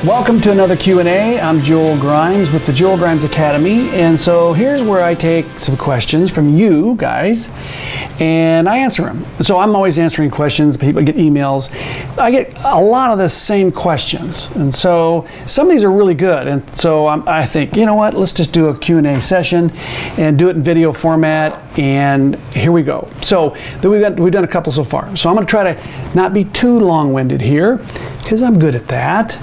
Welcome to another Q&A. I'm Joel Grimes with the Joel Grimes Academy, and so here's where I take some questions from you guys and I answer them. So I'm always answering questions. People get emails. I get a lot of the same questions, and so some of these are really good, and so I think, you know what, let's just do a Q&A session and do it in video format, and here we go. So we've done a couple so far, so I'm going to try to not be too long-winded here because I'm good at that.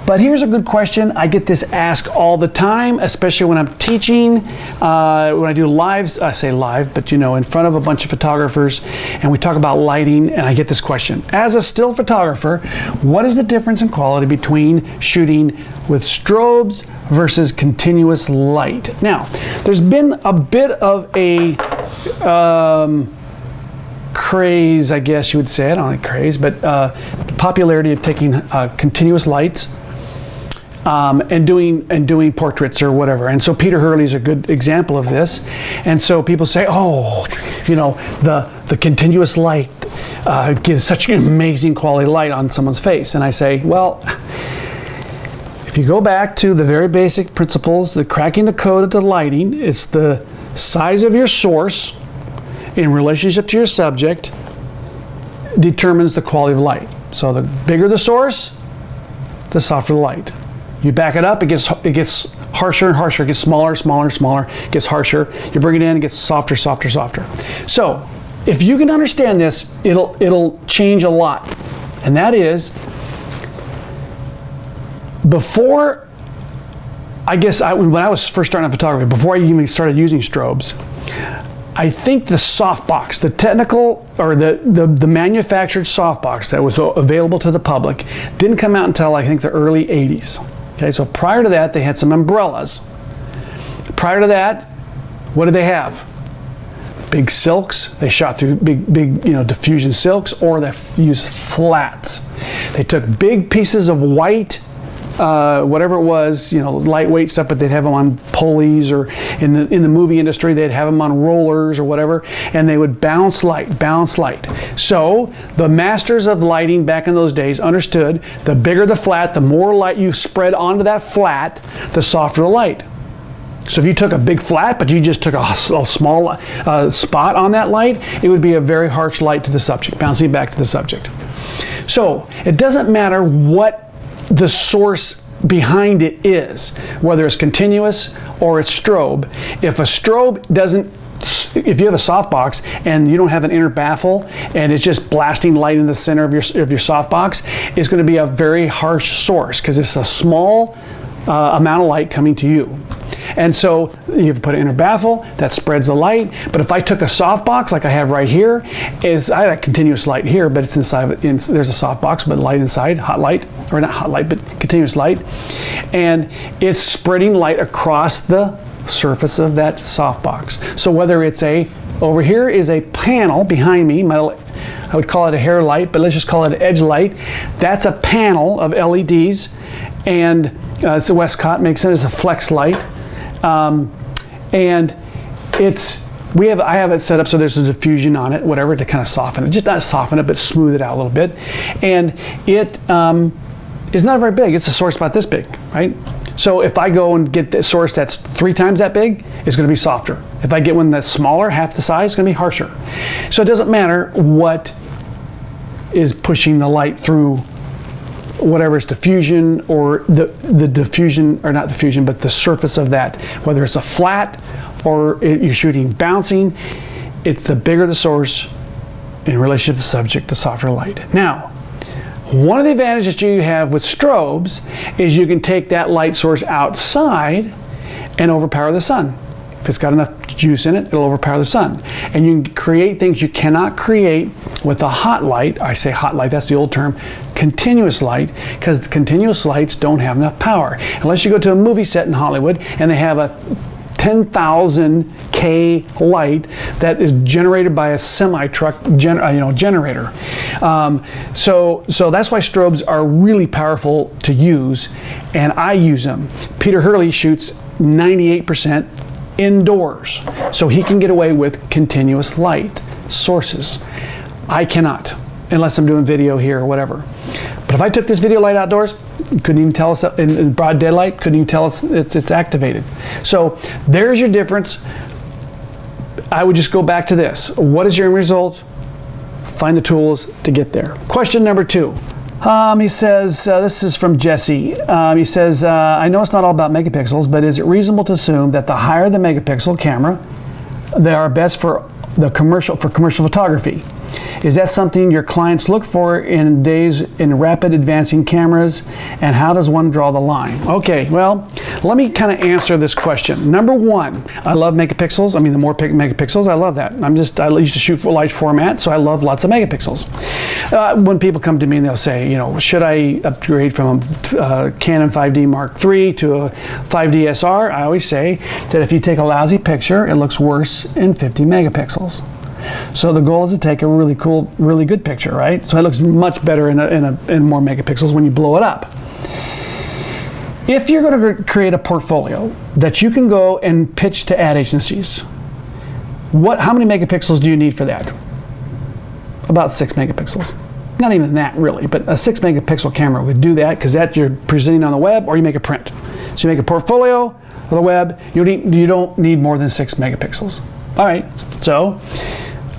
But here's a good question. I get this asked all the time, especially when I'm teaching, when I do lives, I say live, but you know, in front of a bunch of photographers, and we talk about lighting, and I get this question. As a still photographer, what is the difference in quality between shooting with strobes versus continuous light? Now, there's been a bit of a craze, I guess you would say, I don't like craze, but the popularity of taking continuous lights and doing portraits or whatever. And so Peter Hurley's a good example of this. And so people say, oh, you know, the continuous light gives such an amazing quality light on someone's face. And I say, well, if you go back to the very basic principles, the cracking the code of the lighting, it's the size of your source in relationship to your subject determines the quality of light. So the bigger the source, the softer the light. You back it up, it gets harsher and harsher, it gets smaller, smaller, smaller, it gets harsher. You bring it in, it gets softer, softer, softer. So if you can understand this, it'll change a lot. And that is, before, I guess when I was first starting on photography, before I even started using strobes, I think the softbox, the technical or the manufactured softbox that was available to the public didn't come out until I think the early 80s. Okay, so prior to that, they had some umbrellas. Prior to that, what did they have? Big silks. They shot through big diffusion silks, or they used flats. They took big pieces of white, whatever it was, lightweight stuff, but they'd have them on pulleys, or in the movie industry, they'd have them on rollers or whatever, and they would bounce light. So the masters of lighting back in those days understood the bigger the flat, the more light you spread onto that flat, the softer the light. So if you took a big flat, but you just took a small spot on that light, it would be a very harsh light to the subject, bouncing back to the subject. So it doesn't matter what the source behind it is, whether it's continuous or it's strobe. If a strobe doesn't, if you have a softbox and you don't have an inner baffle and it's just blasting light in the center of your softbox, it's going to be a very harsh source because it's a small amount of light coming to you. And so you have to put an inner baffle that spreads the light. But if I took a softbox like I have right here, I have a continuous light here, but it's inside of it. There's a softbox, but light inside, hot light, or not hot light, but continuous light. And it's spreading light across the surface of that softbox. So whether it's over here is a panel behind me, I would call it a hair light, but let's just call it an edge light. That's a panel of LEDs, and it's a Westcott, makes it as a flex light. And I have it set up so there's a diffusion on it, whatever, to kind of soften it. Just not soften it, but smooth it out a little bit. And it is not very big. It's a source about this big, right? So if I go and get the source that's 3 times that big, it's going to be softer. If I get one that's smaller, half the size, it's going to be harsher. So it doesn't matter what is pushing the light through, whatever it's diffusion or the diffusion, or not diffusion, but the surface of that, whether it's a flat or you're shooting bouncing, it's the bigger the source in relationship to the subject, the softer light. Now, one of the advantages you have with strobes is you can take that light source outside and overpower the sun. If it's got enough juice in it, it'll overpower the sun. And you can create things you cannot create with a hot light. I say hot light, that's the old term, continuous light, because the continuous lights don't have enough power. Unless you go to a movie set in Hollywood and they have a 10,000 K light that is generated by a semi-truck generator. So that's why strobes are really powerful to use, and I use them. Peter Hurley shoots 98% indoors, so he can get away with continuous light sources. I cannot, unless I'm doing video here or whatever. But if I took this video light outdoors, couldn't even tell us in broad daylight, couldn't even tell us it's activated. So there's your difference. I would just go back to this. What is your end result? Find the tools to get there. Question number 2. He says, this is from Jesse. He says, I know it's not all about megapixels, but is it reasonable to assume that the higher the megapixel camera, they are best for commercial photography? Is that something your clients look for in days in rapid advancing cameras? And how does one draw the line? Okay, well, let me kind of answer this question. Number 1, I love megapixels. I mean, the more megapixels, I love that. I used to shoot for large format, so I love lots of megapixels. When people come to me and they'll say, should I upgrade from a Canon 5D Mark III to a 5D SR? I always say that if you take a lousy picture, it looks worse in 50 megapixels. So the goal is to take a really cool, really good picture, right? So it looks much better in more megapixels when you blow it up. If you're going to create a portfolio that you can go and pitch to ad agencies, how many megapixels do you need for that? About 6 megapixels. Not even that really, but a 6 megapixel camera would do that, because that you're presenting on the web, or you make a print. So you make a portfolio for the web, you don't need more than 6 megapixels. All right, so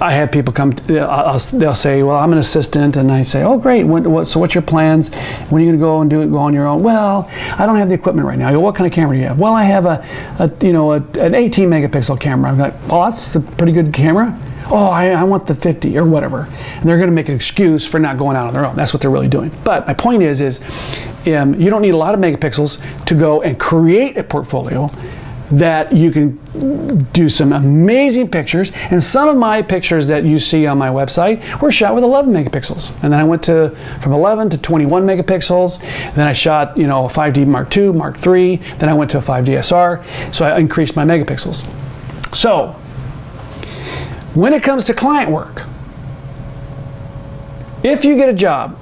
I have people come, they'll say, well, I'm an assistant, and I say, oh, great, so what's your plans? When are you going to go on your own? Well, I don't have the equipment right now. I go, what kind of camera do you have? Well, I have an 18 megapixel camera. I'm like, oh, that's a pretty good camera. Oh, I want the 50 or whatever. And they're going to make an excuse for not going out on their own. That's what they're really doing. But my point is you don't need a lot of megapixels to go and create a portfolio that you can do some amazing pictures. And some of my pictures that you see on my website were shot with 11 megapixels. And then I went from 11 to 21 megapixels. Then I shot, a 5D Mark II, Mark III. Then I went to a 5D SR. So I increased my megapixels. So when it comes to client work, if you get a job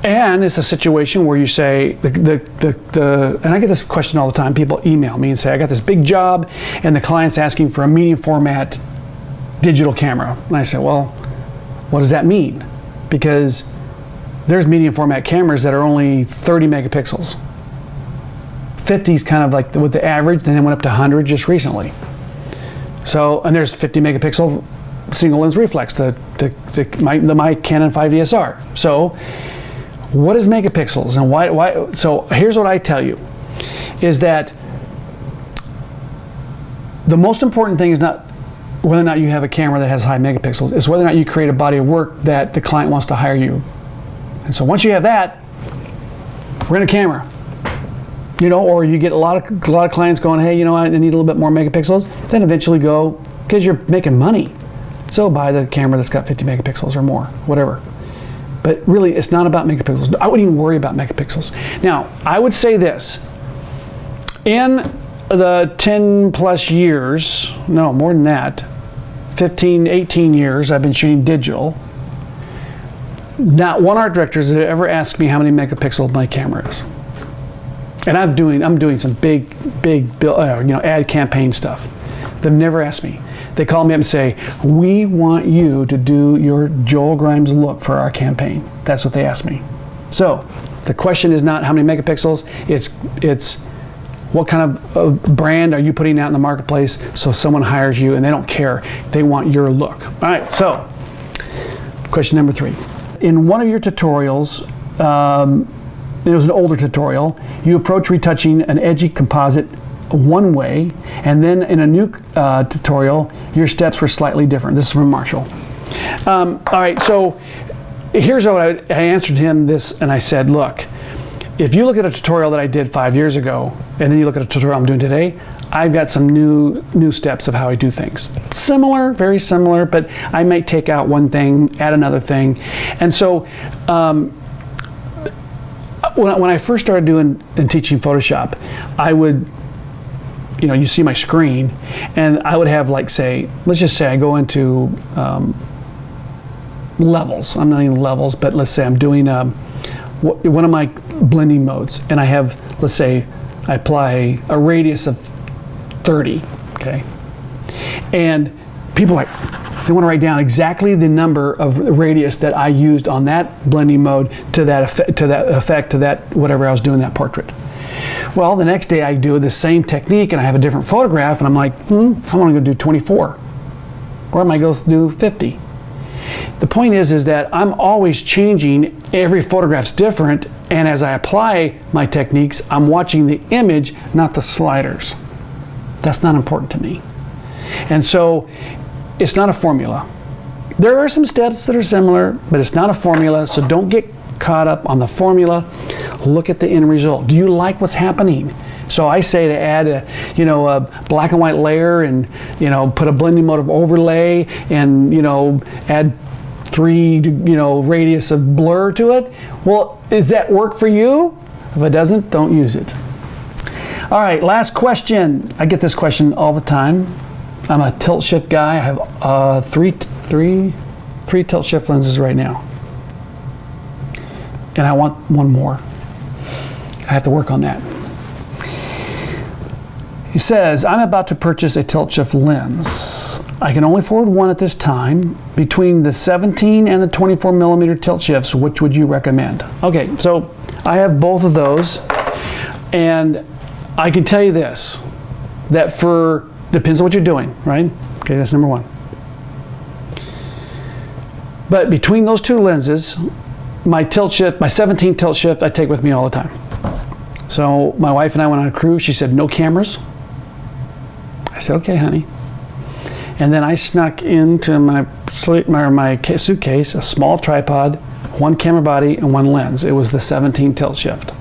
and it's a situation where you say, and I get this question all the time, people email me and say, I got this big job and the client's asking for a medium format digital camera. And I say, well, what does that mean? Because there's medium format cameras that are only 30 megapixels. 50 is kind of like with the average, then it went up to 100 just recently. So, and there's 50 megapixel single lens reflex, my Canon 5D SR. So, what is megapixels and why? So here's what I tell you, is that the most important thing is not whether or not you have a camera that has high megapixels, it's whether or not you create a body of work that the client wants to hire you. And so once you have that, rent a camera. Or you get a lot of clients going, hey, I need a little bit more megapixels. Then eventually go, because you're making money, so buy the camera that's got 50 megapixels or more, whatever. But really, it's not about megapixels. I wouldn't even worry about megapixels. Now, I would say this. In the 10 plus years, no, more than that, 15, 18 years I've been shooting digital, not one art director has ever asked me how many megapixels my camera is. And I'm doing some big ad campaign stuff. They've never asked me. They call me up and say, we want you to do your Joel Grimes look for our campaign. That's what they ask me. So the question is not how many megapixels, it's what kind of brand are you putting out in the marketplace so someone hires you and they don't care. They want your look. All right, so question number 3. In one of your tutorials, it was an older tutorial, you approach retouching an edgy composite one way, and then in a new tutorial, your steps were slightly different. This is from Marshall. All right, so here's what I answered him this, and I said, look, if you look at a tutorial that I did 5 years ago, and then you look at a tutorial I'm doing today, I've got some new steps of how I do things. Similar, very similar, but I might take out one thing, add another thing. And so when I first started doing and teaching Photoshop, I would, you see my screen, and I would have, like, say, let's just say I go into levels. I'm not even levels, but let's say I'm doing one of my blending modes, and I have, let's say, I apply a radius of 30, okay? And people are like, they want to write down exactly the number of radius that I used on that blending mode to that effect, to that whatever I was doing that portrait. Well, the next day I do the same technique and I have a different photograph and I'm like, I want to go do 24. Or I might go do 50. The point is that I'm always changing. Every photograph's different, and as I apply my techniques, I'm watching the image, not the sliders. That's not important to me. And so it's not a formula. There are some steps that are similar, but it's not a formula, so don't get caught up on the formula. Look at the end result. Do you like what's happening? So I say to add a black and white layer and put a blending mode of overlay and add 3 radius of blur to it. Well, does that work for you? If it doesn't, don't use it. All right, last question. I get this question all the time. I'm a tilt shift guy. I have three tilt shift lenses right now, and I want one more. I have to work on that. He says, I'm about to purchase a tilt shift lens. I can only afford one at this time. Between the 17 and the 24 millimeter tilt shifts, which would you recommend? Okay, so I have both of those, and I can tell you this, that depends on what you're doing, right? Okay, that's number one. But between those two lenses, my 17 tilt shift, I take with me all the time. So my wife and I went on a cruise. She said, no cameras. I said, okay, honey. And then I snuck into my suitcase a small tripod, 1 camera body, and 1 lens. It was the 17 tilt shift.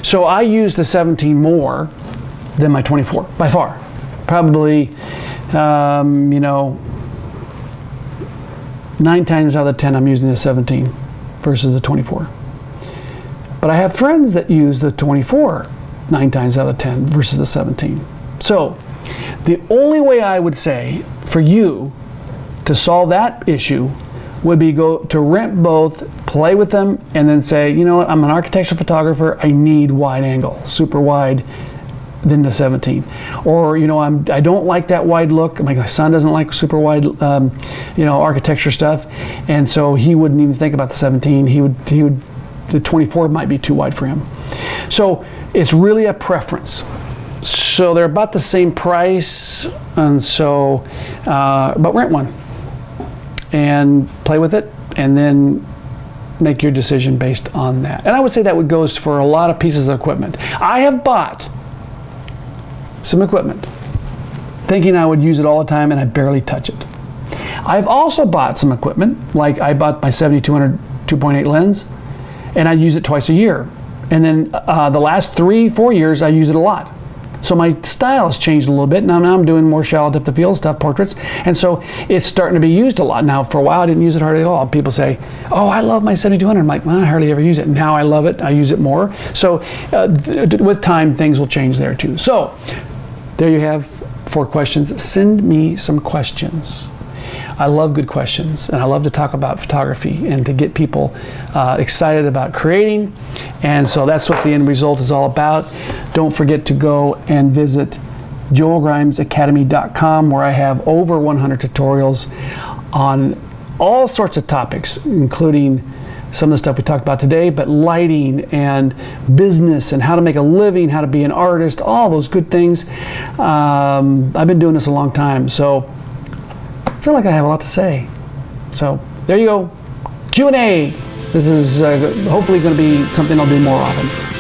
So I use the 17 more than my 24, by far. Probably, 9 times out of 10, I'm using the 17 versus the 24. But I have friends that use the 24 9 times out of 10 versus the 17. So the only way I would say for you to solve that issue would be go to rent both, play with them, and then say, you know what, I'm an architectural photographer, I need wide angle, super wide, than the 17. Or, I don't like that wide look. My son doesn't like super wide, architecture stuff, and so he wouldn't even think about the 17. He would. The 24 might be too wide for him. So it's really a preference. So they're about the same price, and so, but rent one and play with it, and then make your decision based on that. And I would say that goes for a lot of pieces of equipment. I have bought some equipment thinking I would use it all the time, and I barely touch it. I've also bought some equipment, like I bought my 7200 2.8 lens, and I use it twice a year. And then the last 3-4 years, I use it a lot. So my style has changed a little bit. Now I'm doing more shallow depth of field stuff, portraits. And so it's starting to be used a lot. Now, for a while, I didn't use it hardly at all. People say, oh, I love my 7200. I'm like, well, I hardly ever use it. Now I love it. I use it more. So with time, things will change there too. So there you have 4 questions. Send me some questions. I love good questions, and I love to talk about photography and to get people excited about creating, and so that's what the end result is all about. Don't forget to go and visit joelgrimesacademy.com, where I have over 100 tutorials on all sorts of topics, including some of the stuff we talked about today, but lighting and business and how to make a living, how to be an artist, all those good things. I've been doing this a long time, so I feel like I have a lot to say. So there you go. Q&A. This is hopefully going to be something I'll do more often.